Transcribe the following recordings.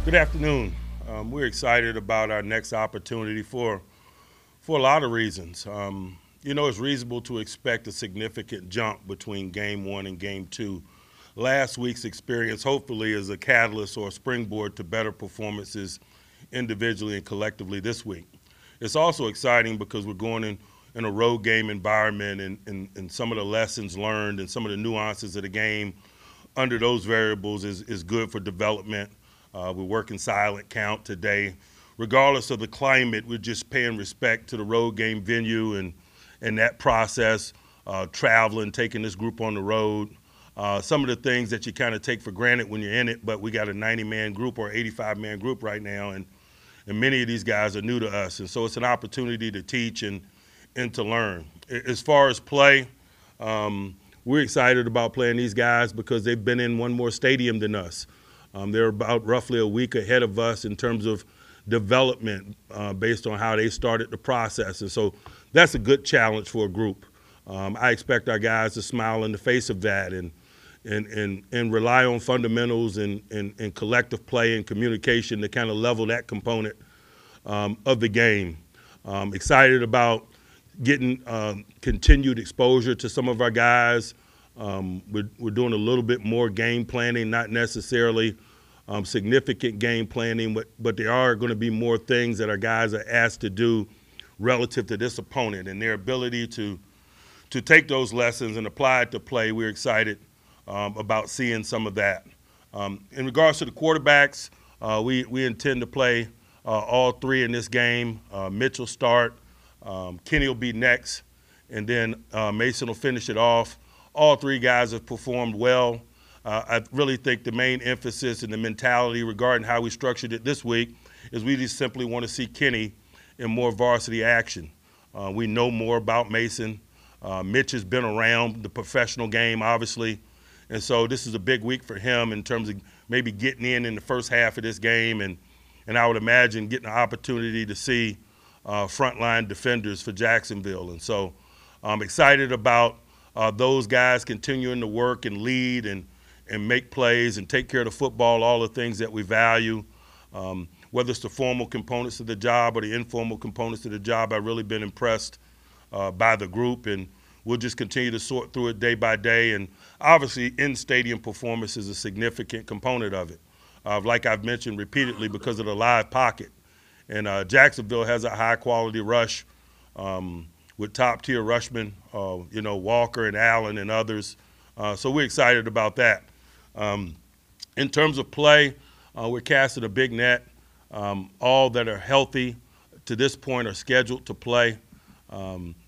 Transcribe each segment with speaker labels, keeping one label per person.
Speaker 1: Good afternoon. We're excited about our next opportunity for a lot of reasons. It's reasonable to expect a significant jump between game one and game two. Last week's experience hopefully is a catalyst or a springboard to better performances individually and collectively this week. It's also exciting because we're going in a road game environment and some of the lessons learned and some of the nuances of the game under those variables is good for development. We're working silent count today. Regardless of the climate, we're just paying respect to the road game venue and that process, traveling, taking this group on the road. Some of the things that you kind of take for granted when you're in it, but we got a 90-man group or 85-man group right now, and many of these guys are new to us. And so it's an opportunity to teach and to learn. As far as play, we're excited about playing these guys because they've been in one more stadium than us. They're about roughly a week ahead of us in terms of development based on how they started the process. And so that's a good challenge for a group. I expect our guys to smile in the face of that and rely on fundamentals and collective play and communication to kind of level that component of the game. Excited about getting continued exposure to some of our guys. We're doing a little bit more game planning, not necessarily significant game planning, but there are going to be more things that our guys are asked to do relative to this opponent and their ability to take those lessons and apply it to play. We're excited about seeing some of that. In regards to the quarterbacks, we intend to play all three in this game. Mitch will start, Kenny will be next, and then Mason will finish it off. All three guys have performed well. I really think the main emphasis and the mentality regarding how we structured it this week is we just simply want to see Kenny in more varsity action. We know more about Mason. Mitch has been around the professional game, obviously, and so this is a big week for him in terms of maybe getting in the first half of this game, and I would imagine getting an opportunity to see frontline defenders for Jacksonville. And so I'm excited about those guys continuing to work and lead and make plays and take care of the football, all the things that we value. Whether it's the formal components of the job or the informal components of the job, I've really been impressed by the group, and we'll just continue to sort through it day by day. And obviously, in-stadium performance is a significant component of it, like I've mentioned repeatedly, because of the live pocket. And Jacksonville has a high-quality rush with top-tier rushmen, Walker and Allen and others. So we're excited about that. In terms of play, we're casting a big net. All that are healthy to this point are scheduled to play.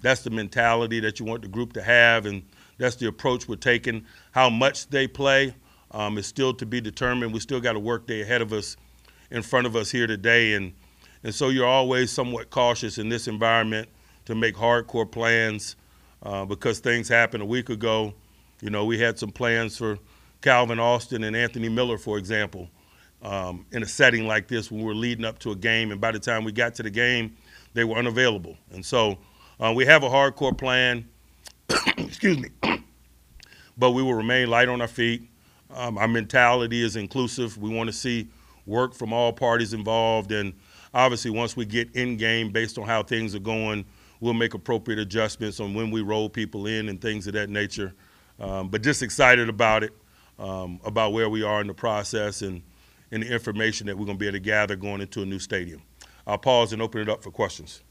Speaker 1: That's the mentality that you want the group to have, and that's the approach we're taking. How much they play is still to be determined. We still got a work day ahead of us, in front of us here today, and so you're always somewhat cautious in this environment to make hardcore plans because things happened a week ago. We had some plans for Calvin Austin and Anthony Miller, for example, in a setting like this when we're leading up to a game, and by the time we got to the game, they were unavailable. And so we have a hardcore plan, excuse me, but we will remain light on our feet. Our mentality is inclusive. We want to see work from all parties involved, and obviously once we get in game based on how things are going, we'll make appropriate adjustments on when we roll people in and things of that nature. But just excited about it, about where we are in the process and the information that we're going to be able to gather going into a new stadium. I'll pause and open it up for questions.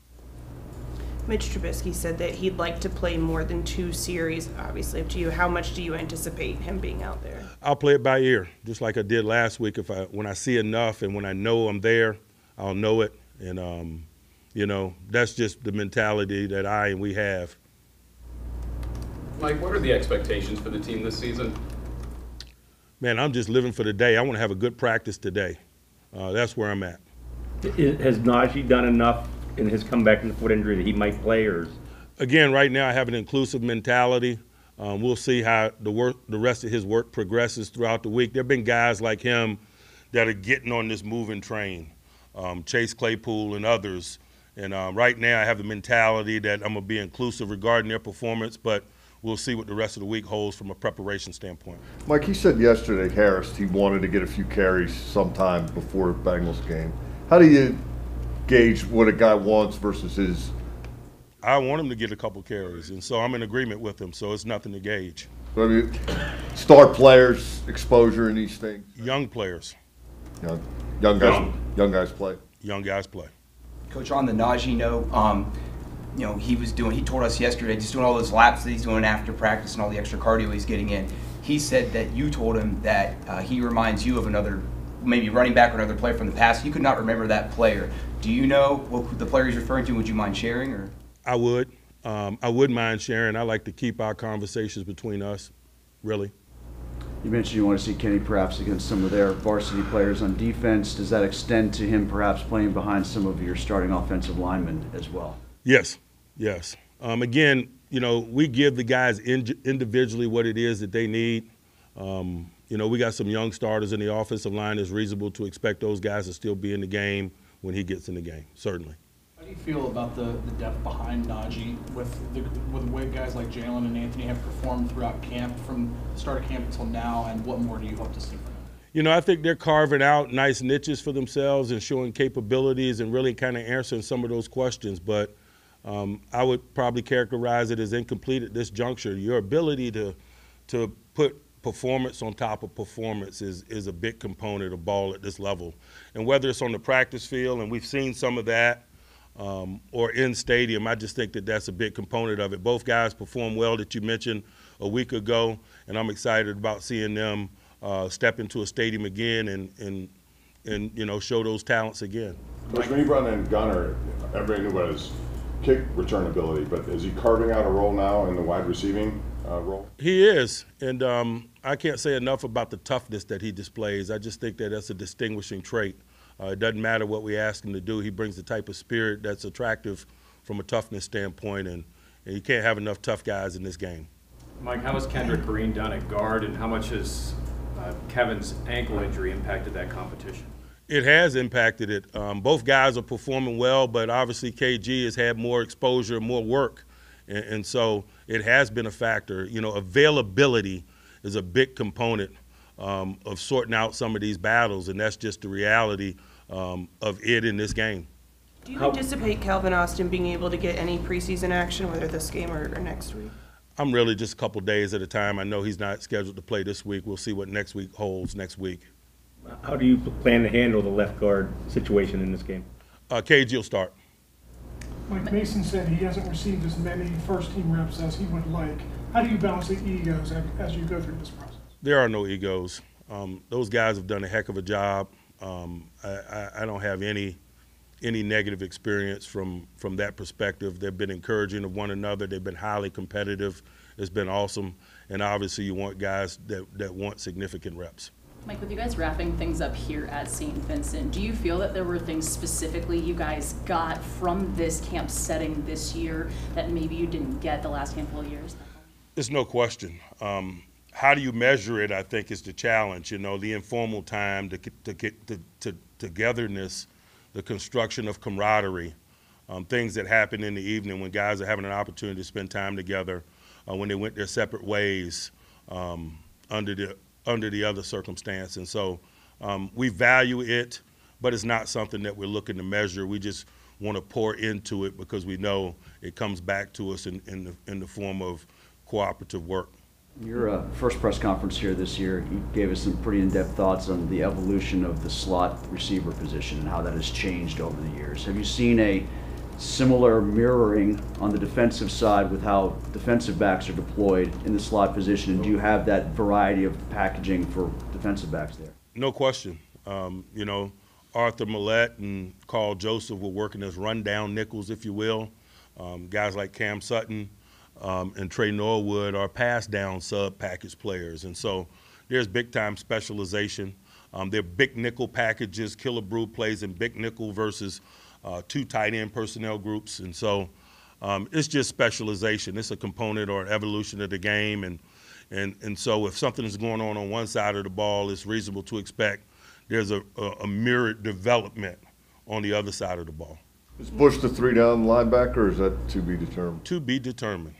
Speaker 2: Mitch Trubisky said that he'd like to play more than 2 series, obviously up to you. How much do you anticipate him being out there?
Speaker 1: I'll play it by ear, just like I did last week. When I see enough and when I know I'm there, I'll know it. And, that's just the mentality that we have.
Speaker 3: Mike, what are the expectations for the team this season?
Speaker 1: Man, I'm just living for the day. I want to have a good practice today. That's where I'm at.
Speaker 4: Has Najee done enough in his comeback from the foot injury that he might play?
Speaker 1: Again, right now I have an inclusive mentality. We'll see how the rest of his work progresses throughout the week. There have been guys like him that are getting on this moving train, Chase Claypool and others. And right now I have the mentality that I'm going to be inclusive regarding their performance, but we'll see what the rest of the week holds from a preparation standpoint.
Speaker 5: Mike, he said yesterday, Harris, he wanted to get a few carries sometime before Bengals game. How do you gauge what a guy wants versus his?
Speaker 1: I want him to get a couple carries, and so I'm in agreement with him, so it's nothing to gauge.
Speaker 5: I mean, star players, exposure in these things.
Speaker 1: Young players.
Speaker 5: Young guys play.
Speaker 1: Young guys play.
Speaker 6: Coach, on the Najee note, he told us yesterday, just doing all those laps that he's doing after practice and all the extra cardio he's getting in. He said that you told him that he reminds you of another, maybe running back or another player from the past. You could not remember that player. Do you know what the player he's referring to? Would you mind sharing? Or
Speaker 1: I would. I would mind sharing. I like to keep our conversations between us, really.
Speaker 7: You mentioned you want to see Kenny perhaps against some of their varsity players on defense. Does that extend to him perhaps playing behind some of your starting offensive linemen as well?
Speaker 1: Yes. Again, we give the guys individually what it is that they need. We got some young starters in the offensive line. It's reasonable to expect those guys to still be in the game when he gets in the game, certainly.
Speaker 8: How do you feel about the depth behind Najee with the way guys like Jalen and Anthony have performed throughout camp, from the start of camp until now, and what more do you hope to see from them?
Speaker 1: I think they're carving out nice niches for themselves and showing capabilities and really kind of answering some of those questions. But I would probably characterize it as incomplete at this juncture. Your ability to put performance on top of performance is a big component of ball at this level. And whether it's on the practice field, and we've seen some of that, or in stadium, I just think that that's a big component of it. Both guys performed well that you mentioned a week ago, and I'm excited about seeing them step into a stadium again and show those talents again.
Speaker 9: Coach, when you brought in Gunner, everybody knew about his kick return ability, but is he carving out a role now in the wide receiving role?
Speaker 1: He is, and I can't say enough about the toughness that he displays. I just think that that's a distinguishing trait. It doesn't matter what we ask him to do. He brings the type of spirit that's attractive from a toughness standpoint, and you can't have enough tough guys in this game.
Speaker 10: Mike, how has Kendrick Green done at guard, and how much has Kevin's ankle injury impacted that competition?
Speaker 1: It has impacted it. Both guys are performing well, but obviously KG has had more exposure, more work, and so it has been a factor. Availability is a big component of sorting out some of these battles, and that's just the reality of it in this game.
Speaker 2: Do you anticipate Calvin Austin being able to get any preseason action, whether this game or next week?
Speaker 1: I'm really just a couple days at a time. I know he's not scheduled to play this week. We'll see what next week holds next week.
Speaker 4: How do you plan to handle the left guard situation in this game?
Speaker 1: KG will start.
Speaker 11: Mike Mason said he hasn't received as many first-team reps as he would like. How do you balance the egos as you go through this process?
Speaker 1: There are no egos. Those guys have done a heck of a job. I don't have any negative experience from that perspective. They've been encouraging of one another. They've been highly competitive. It's been awesome. And obviously you want guys that want significant reps.
Speaker 12: Mike, with you guys wrapping things up here at St. Vincent, do you feel that there were things specifically you guys got from this camp setting this year that maybe you didn't get the last handful of years?
Speaker 1: There's no question. How do you measure it, I think, is the challenge. The informal time, the togetherness, the construction of camaraderie, things that happen in the evening when guys are having an opportunity to spend time together, when they went their separate ways under the other circumstance. And so we value it, but it's not something that we're looking to measure. We just want to pour into it because we know it comes back to us in the form of cooperative work.
Speaker 7: Your first press conference here this year, you gave us some pretty in-depth thoughts on the evolution of the slot receiver position and how that has changed over the years. Have you seen a similar mirroring on the defensive side with how defensive backs are deployed in the slot position? And do you have that variety of packaging for defensive backs there?
Speaker 1: No question. Arthur Millette and Carl Joseph were working as rundown nickels, if you will. Guys like Cam Sutton and Trey Norwood are pass-down sub-package players. And so there's big-time specialization. They're big nickel packages. Killebrew plays in big nickel versus two tight end personnel groups. And so it's just specialization. It's a component or evolution of the game. And so if something is going on one side of the ball, it's reasonable to expect there's a mirrored development on the other side of the ball.
Speaker 5: Is Bush the three-down linebacker, or is that to be determined?
Speaker 1: To be determined.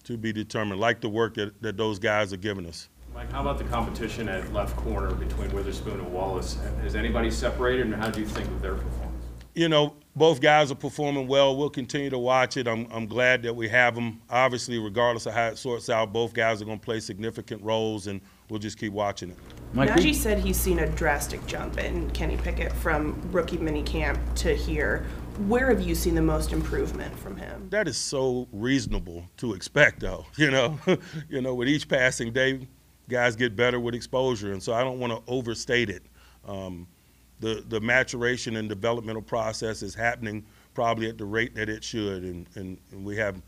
Speaker 1: To be determined, like the work that those guys are giving us.
Speaker 10: Mike, how about the competition at left corner between Witherspoon and Wallace? Has anybody separated, and how do you think of their performance?
Speaker 1: You know, both guys are performing well. We'll continue to watch it. I'm glad that we have them. Obviously, regardless of how it sorts out, both guys are going to play significant roles, and we'll just keep watching it.
Speaker 2: Najee said he's seen a drastic jump in Kenny Pickett from rookie minicamp to here. Where have you seen the most improvement from him?
Speaker 1: That is so reasonable to expect, though. You know, with each passing day, guys get better with exposure, and so I don't want to overstate it. The maturation and developmental process is happening probably at the rate that it should, and we have,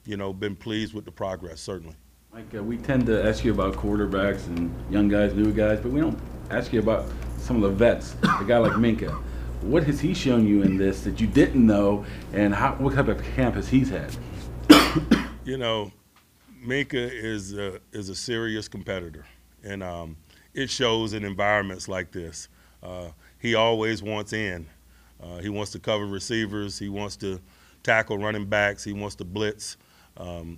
Speaker 1: been pleased with the progress, certainly.
Speaker 13: Mike, we tend to ask you about quarterbacks and young guys, new guys, but we don't ask you about some of the vets, a guy like Minka. What has he shown you in this that you didn't know, and what type of camp has he had?
Speaker 1: Minka is a serious competitor, and it shows in environments like this. He always wants in. He wants to cover receivers. He wants to tackle running backs. He wants to blitz.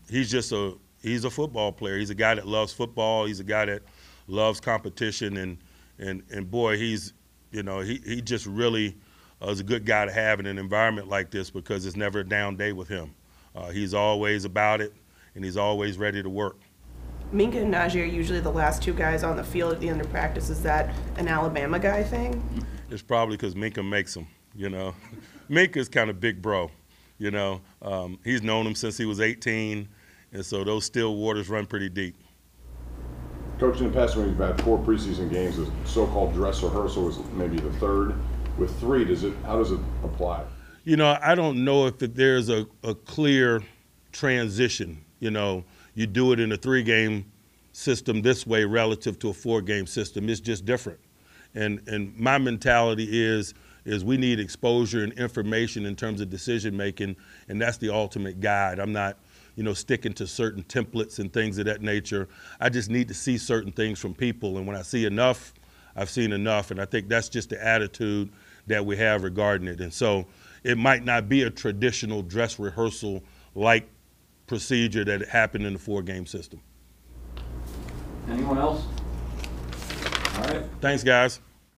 Speaker 1: He's a football player. He's a guy that loves football. He's a guy that loves competition, and boy, he just really is a good guy to have in an environment like this because it's never a down day with him. He's always about it, and he's always ready to work.
Speaker 2: Minka and Najee are usually the last two guys on the field at the end of practice. Is that an Alabama guy thing?
Speaker 1: It's probably because Minka makes them, Minka's kind of big bro, He's known him since he was 18, and so those still waters run pretty deep.
Speaker 9: Coach, in the past, when you've had 4 preseason games, the so-called dress rehearsal is maybe the third. With 3, how does it apply?
Speaker 1: I don't know if there's a clear transition. You do it in a 3-game system this way relative to a 4-game system. It's just different. And my mentality is we need exposure and information in terms of decision making, and that's the ultimate guide. I'm not, sticking to certain templates and things of that nature. I just need to see certain things from people, and when I see enough, I've seen enough, and I think that's just the attitude that we have regarding it. And so it might not be a traditional dress rehearsal like procedure that happened in the 4-game system.
Speaker 7: Anyone else? All right.
Speaker 1: Thanks, guys.